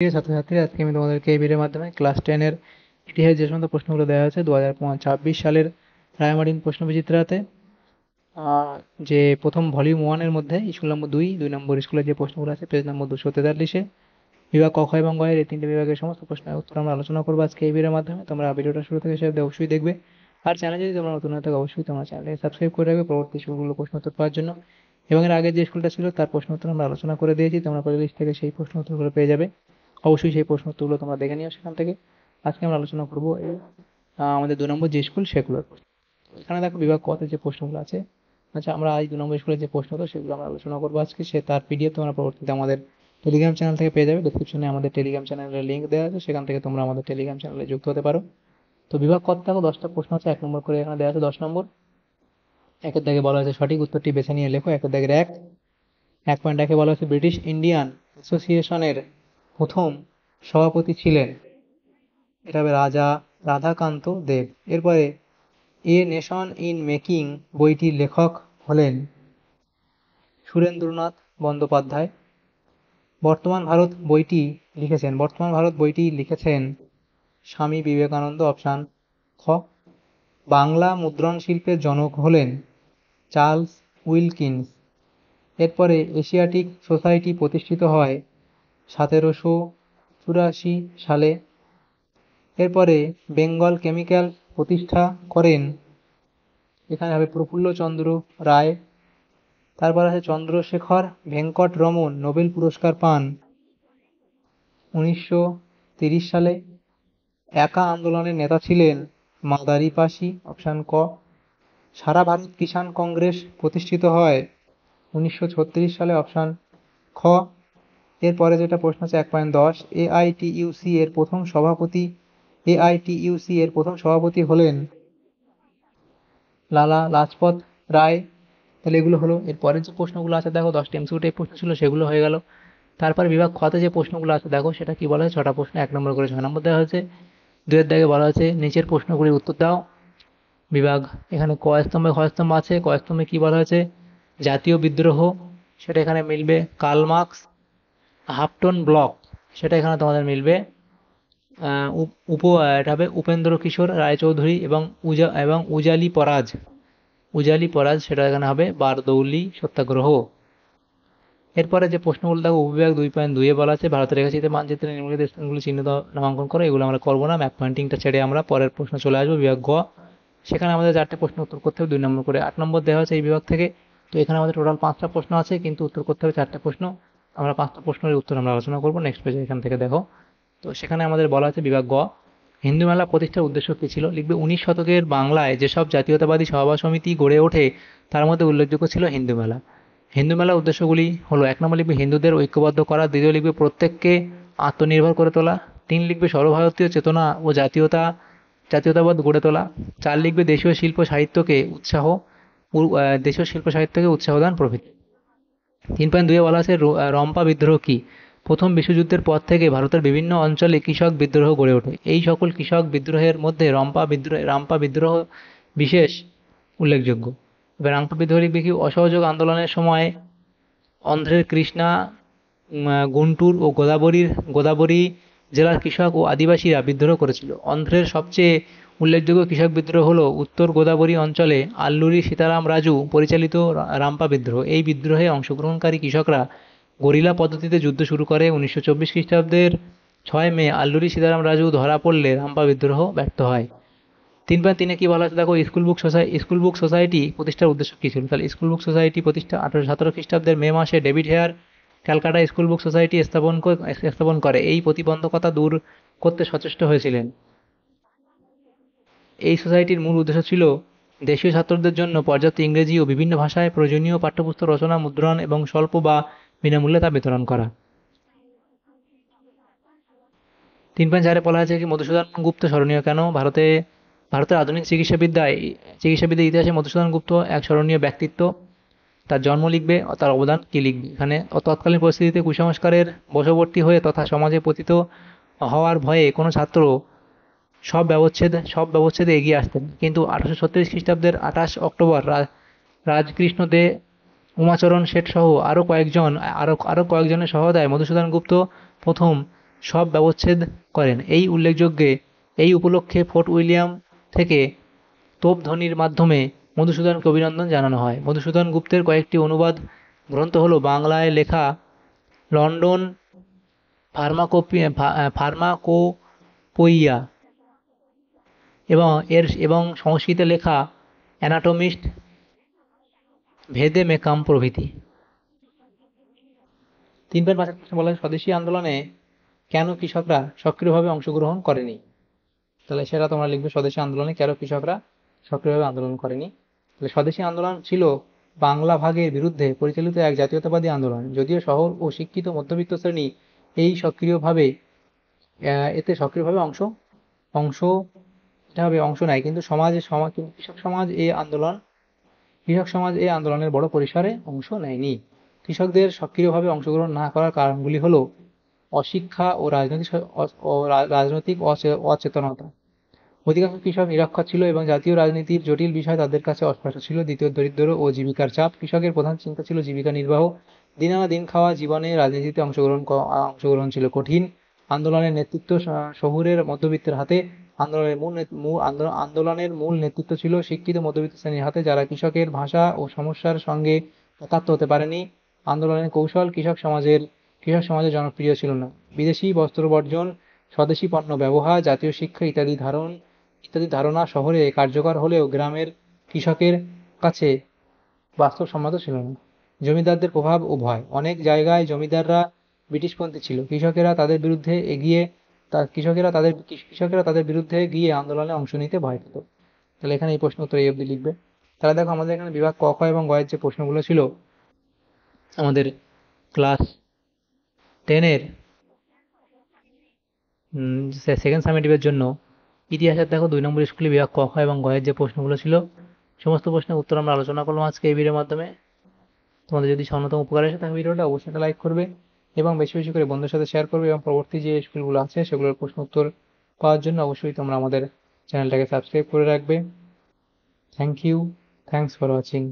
প্রিয় ছাত্রছাত্রীরা, আজকে আমি তোমাদেরকে এই ভিডিওর মাধ্যমে ক্লাস 10 এর ইতিহাস যে সমস্ত প্রশ্নগুলো দেওয়া হয়েছে 2026 সালের রায়মার্টিন প্রশ্নবিচিত্রাতে যে প্রথম ভলিউম 1 এর মধ্যে স্কুল নম্বর 2 নম্বর স্কুলের যে প্রশ্নগুলো আছে পেজ নম্বর 243-এ বিভাগ ক, খ এবং গ এর এই তিনটে বিভাগের সমস্ত প্রশ্নের উত্তর আমরা আলোচনা করবো আজকে এই ভিডিওর মাধ্যমে। তোমরা ভিডিওটা শুরু থেকে শেষ অবধি অবশ্যই দেখবে। আর চ্যানেলে যদি তোমরা নতুন হয়ে থাকো অবশ্যই তোমরা চ্যানেলটাকে সাবস্ক্রাইব করে রাখবে পরবর্তী স্কুলগুলো প্রশ্ন উত্তর পাওয়ার জন্য। এবং এর আগে যে স্কুলটা ছিল তার প্রশ্ন উত্তর আমরা আলোচনা করে দিয়েছি, তোমরা প্লেলিস্ট থেকে সেই প্রশ্ন উত্তরগুলো পেয়ে যাবে। অবশ্যই সেই প্রশ্ন উত্তরগুলো তোমরা দেখে নিও সেখান থেকে। আজকে আমরা আলোচনা করবো এই আমাদের 2 নম্বর যে স্কুল সেগুলোর প্রশ্ন। এখানে দেখো বিভাগ কতে যে প্রশ্নগুলো আছে। আচ্ছা, আমরা আজ 2 নম্বর স্কুলের যে প্রশ্ন হতো সেগুলো আমরা আলোচনা করবো আজকে। তার পিডিএফ তোমরা পরবর্তীতে আমাদের টেলিগ্রাম চ্যানেল থেকে পেয়ে যাবে। ডেসক্রিপশনে আমাদের টেলিগ্রাম চ্যানেলের লিঙ্ক দেওয়া আছে, সেখান থেকে তোমরা আমাদের টেলিগ্রাম চ্যানেলে যুক্ত হতে পারো। তো বিভাগ কত দেখো 10টা প্রশ্ন আছে, 1 নম্বর করে এখানে দেওয়া আছে 10 নম্বর। একের দাগে বলা হয়েছে সঠিক উত্তরটি বেছে নিয়ে লেখো। একের দাগের 1.1-এ বলা হয়েছে ব্রিটিশ ইন্ডিয়ান অ্যাসোসিয়েশনের প্রথম সভাপতি ছিলেন, এটা হবে রাধাকান্ত দেব। এরপরে এ নেশন ইন মেকিং বইটির লেখক হলেন সুরেন্দ্রনাথ বন্দ্যোপাধ্যায়। বর্তমান ভারত বইটি লিখেছেন স্বামী বিবেকানন্দ। অপশান খ। বাংলা মুদ্রণ শিল্পের জনক হলেন চার্লস উইলকিন্স। এরপরে এশিয়াটিক সোসাইটি প্রতিষ্ঠিত হয় 1784 সালে। এরপরে বেঙ্গল কেমিক্যাল প্রতিষ্ঠা করেন, এখানে হবে প্রফুল্লচন্দ্র রায়। তারপর আছে চন্দ্রশেখর ভেঙ্কট রমন নোবেল পুরস্কার পান 1930 সালে। একা আন্দোলনের নেতা ছিলেন মাদারিপাসি। অপশান ক। সারা ভারত কিষাণ কংগ্রেস প্রতিষ্ঠিত হয় 1936 সালে। অপশান খ। এরপরে যেটা প্রশ্ন আছে 1.10, এআইটিইউসি এর প্রথম সভাপতি হলেন লালা লাজপত রায়। তাহলে এগুলো হলো। এরপরের যে প্রশ্নগুলো আছে দেখো 10টি এমসিকিউ টাইপ প্রশ্ন ছিল, সেগুলো হয়ে গেল। তারপর বিভাগ খতে যে প্রশ্নগুলো আছে দেখো সেটা কি বলা হয়, 6টা প্রশ্ন, 1 নম্বর করে 6 নম্বর দেওয়া হয়েছে। 2 এর দাগে বলা হয়েছে নিচের প্রশ্নগুলির উত্তর দাও। বিভাগ এখানে ক স্তম্ভে খ স্তম্ভ আছে। ক স্তম্ভে কি বলা হয়েছে, জাতীয় বিদ্রোহ, সেটা এখানে মিলবে কার্ল মার্কস। হাফটন ব্লক, সেটা এখানে তোমাদের মিলবে এটা হবে উপেন্দ্র কিশোর রায়চৌধুরী। এবং উজালি পরাজ সেটা এখানে হবে বারদৌলি সত্যাগ্রহ। এরপরে যে প্রশ্নগুলো দেখো উপবিভাগ 2.2-এ বলা আছে ভারতের রেখাচিত্রের মানচিত্রে নিম্নলিখিত স্থানগুলি চিহ্নিত নামাঙ্কন করো। এগুলো আমরা করবো না, ম্যাপ পয়েন্টিংটা ছেড়ে আমরা পরের প্রশ্ন চলে আসবো বিভাগ গ। সেখানে আমাদের 4টে প্রশ্ন উত্তর করতে হবে 2 নম্বর করে। 8 নম্বর দেওয়া হচ্ছে এই বিভাগ থেকে। তো এখানে আমাদের টোটাল 5টা প্রশ্ন আছে, কিন্তু উত্তর করতে হবে 4টে প্রশ্ন। আমরা 5টা প্রশ্নের উত্তর আমরা আলোচনা করবো নেক্সট পেজে, এখান থেকে দেখো। তো সেখানে আমাদের বলা আছে বিভাগ গ, হিন্দু মেলা প্রতিষ্ঠার উদ্দেশ্য কী ছিল। লিখবে 19 শতকের বাংলায় যেসব জাতীয়তাবাদী সভা সমিতি গড়ে ওঠে তার মধ্যে উল্লেখযোগ্য ছিল হিন্দু মেলা। হিন্দু মেলার উদ্দেশ্যগুলি হলো, 1 নম্বর লিখবে হিন্দুদের ঐক্যবদ্ধ করা। 2 লিখবে প্রত্যেককে আত্মনির্ভর করে তোলা। 3 লিখবে সর্বভারতীয় চেতনা ও জাতীয়তাবাদ গড়ে তোলা। 4 লিখবে দেশীয় শিল্প সাহিত্যকে উৎসাহ দান প্রভৃতি। 3.2-এ বলা আছে রম্পা বিদ্রোহ কি। প্রথম বিশ্বযুদ্ধের পর থেকে ভারতের বিভিন্ন অঞ্চলে কৃষক বিদ্রোহ গড়ে ওঠে। এই সকল কৃষক বিদ্রোহের মধ্যে রাম্পা বিদ্রোহ বিশেষ উল্লেখযোগ্য। এবার রাম্পা বিদ্রোহ লিখবে কি, অসহযোগ আন্দোলনের সময় অন্ধ্রের কৃষ্ণা, গুন্টুর ও গোদাবরী জেলার কৃষক ও আদিবাসীরা বিদ্রোহ করেছিল। অন্ধ্রের সবচেয়ে উল্লেখযোগ্য কৃষক বিদ্রোহ হল উত্তর গোদাবরী অঞ্চলে আল্লুরি সীতারাম রাজু পরিচালিত রাম্পা বিদ্রোহ। এই বিদ্রোহে অংশগ্রহণকারী কৃষকরা গরিলা পদ্ধতিতে যুদ্ধ শুরু করে। 1924 খ্রিস্টাব্দের 6 মে আল্লুরি সীতারাম রাজু ধরা পড়লে রাম্পা বিদ্রোহ ব্যর্থ হয়। 3.3-এ কি বলা আছে দেখো, স্কুল বুক সোসাইটি প্রতিষ্ঠার উদ্দেশ্য কী ছিল। তাহলে স্কুল বুক সোসাইটি প্রতিষ্ঠা 1817 খ্রিস্টাব্দের মে মাসে David Hare Calcutta school book society স্থাপন করে। এই প্রতিবন্ধকতা দূর করতে সচেষ্ট হয়েছিলেন। এই সোসাইটির মূল উদ্দেশ্য ছিল দেশীয় ছাত্রদের জন্য পর্যাপ্ত ইংরেজি ও বিভিন্ন ভাষায় প্রয়োজনীয় পাঠ্যপুস্তক রচনা, মুদ্রণ এবং স্বল্প বা বিনামূল্যে তা বিতরণ করা। 3.4-এ বলা আছে কি, মধুসূদন গুপ্ত স্মরণীয় কেন। ভারতের আধুনিক চিকিৎসাবিদ্যার ইতিহাসে মধুসূদন গুপ্ত এক স্মরণীয় ব্যক্তিত্ব। তার জন্ম লিখবে ও তার অবদান কী লিখবে। এখানে তৎকালীন পরিস্থিতিতে কুসংস্কারের বশবর্তী হয়ে তথা সমাজে পতিত হওয়ার ভয়ে কোনো ছাত্র সব ব্যবচ্ছেদে এগিয়ে আসতেন। কিন্তু 1836 খ্রিস্টাব্দের 28 অক্টোবর রাজকৃষ্ণ দে, উমাচরণ শেঠ সহ আরও কয়েকজনের সহায়তায় মধুসূদন গুপ্ত প্রথম সব ব্যবচ্ছেদ করেন। এই উপলক্ষে ফোর্ট উইলিয়াম থেকে তোপধ্বনির মাধ্যমে মধুসূদনকে অভিনন্দন জানানো হয়। মধুসূদন গুপ্তের কয়েকটি অনুবাদ গ্রন্থ হলো বাংলায় লেখা লন্ডন ফার্মাকোপোইয়া এবং সংস্কৃতে লেখা অ্যানাটমিস্ট ভেদে মেকাম প্রভৃতি। 3.5 প্রশ্ন বলা হয়, স্বদেশী আন্দোলনে কেন কৃষকরা সক্রিয়ভাবে অংশগ্রহণ করেনি? তাহলে সেটা তোমরা লিখবে, স্বদেশী আন্দোলনে কেন কৃষকরা সক্রিয়ভাবে আন্দোলন করেনি। তাহলে স্বদেশী আন্দোলন ছিল বাংলা ভাগের বিরুদ্ধে পরিচালিত এক জাতীয়তাবাদী আন্দোলন। যদিও শহর ও শিক্ষিত মধ্যবিত্ত শ্রেণী এই সক্রিয়ভাবে এতে সক্রিয়ভাবে অংশ অংশ এটা হবে অংশ নেয়, কিন্তু কৃষক সমাজ এই আন্দোলনের বড় পরিসরে অংশ নেয়নি। কৃষকদের সক্রিয়ভাবে অংশগ্রহণ না করার কারণগুলি হলো অশিক্ষা ও রাজনৈতিক অচেতনতা। অধিকাংশ কৃষক নিরক্ষর ছিল এবং জাতীয় রাজনীতির জটিল বিষয় তাদের কাছে অস্পষ্ট ছিল। দ্বিতীয়, দরিদ্র ও জীবিকার চাপ। কৃষকের প্রধান চিন্তা ছিল জীবিকা নির্বাহ। দিন আনা দিন খাওয়া জীবনে রাজনীতিতে অংশগ্রহণ ছিল কঠিন। আন্দোলনের নেতৃত্ব শহুরের মধ্যবিত্তের হাতে। আন্দোলনের মূল নেতৃত্ব ছিল শিক্ষিত মধ্যবিত্ত শ্রেণীর হাতে, যারা কৃষকের ভাষা ও সমস্যার সঙ্গে একাত্ম হতে পারেনি। আন্দোলনের কৌশল কৃষক সমাজে জনপ্রিয় ছিল না। বিদেশি বস্ত্র বর্জন, স্বদেশী পণ্য ব্যবহার, জাতীয় শিক্ষা ইত্যাদি ধারণা শহরে কার্যকর হলেও গ্রামের কৃষকের কাছে বাস্তবসম্মত ছিল না। জমিদারদের প্রভাব ও ভয়। অনেক জায়গায় জমিদাররা ব্রিটিশপন্থী ছিল। কৃষকেরা তাদের বিরুদ্ধে গিয়ে আন্দোলনে অংশ নিতে ভয় পেত। তাহলে এখানে এই প্রশ্ন উত্তর এই অবধি লিখবে। তাহলে দেখো আমাদের এখানে বিভাগ ক, খ এবং গ এর যে প্রশ্নগুলো ছিল আমাদের ক্লাস 10-এর সেকেন্ড সামেটিভের জন্য ইতিহাসের দেখো 2 নম্বর স্কুলে বিভাগ ক, খ এবং গ এর যে প্রশ্নগুলো ছিল সমস্ত প্রশ্নের উত্তর আমরা আলোচনা করলাম আজকে এই ভিডিওর মাধ্যমে। তোমাদের যদি সামান্যতম উপকার আসে তাহলে ভিডিওটা অবশ্যই লাইক করবে এবং বেশি বেশি করে বন্ধুদের সাথে শেয়ার করবে, এবং পরবর্তী যে স্কুলগুলো আছে সেগুলোর প্রশ্ন উত্তর পাওয়ার জন্য অবশ্যই তোমরা আমাদের চ্যানেলটাকে সাবস্ক্রাইব করে রাখবে। Thank you, thanks for watching.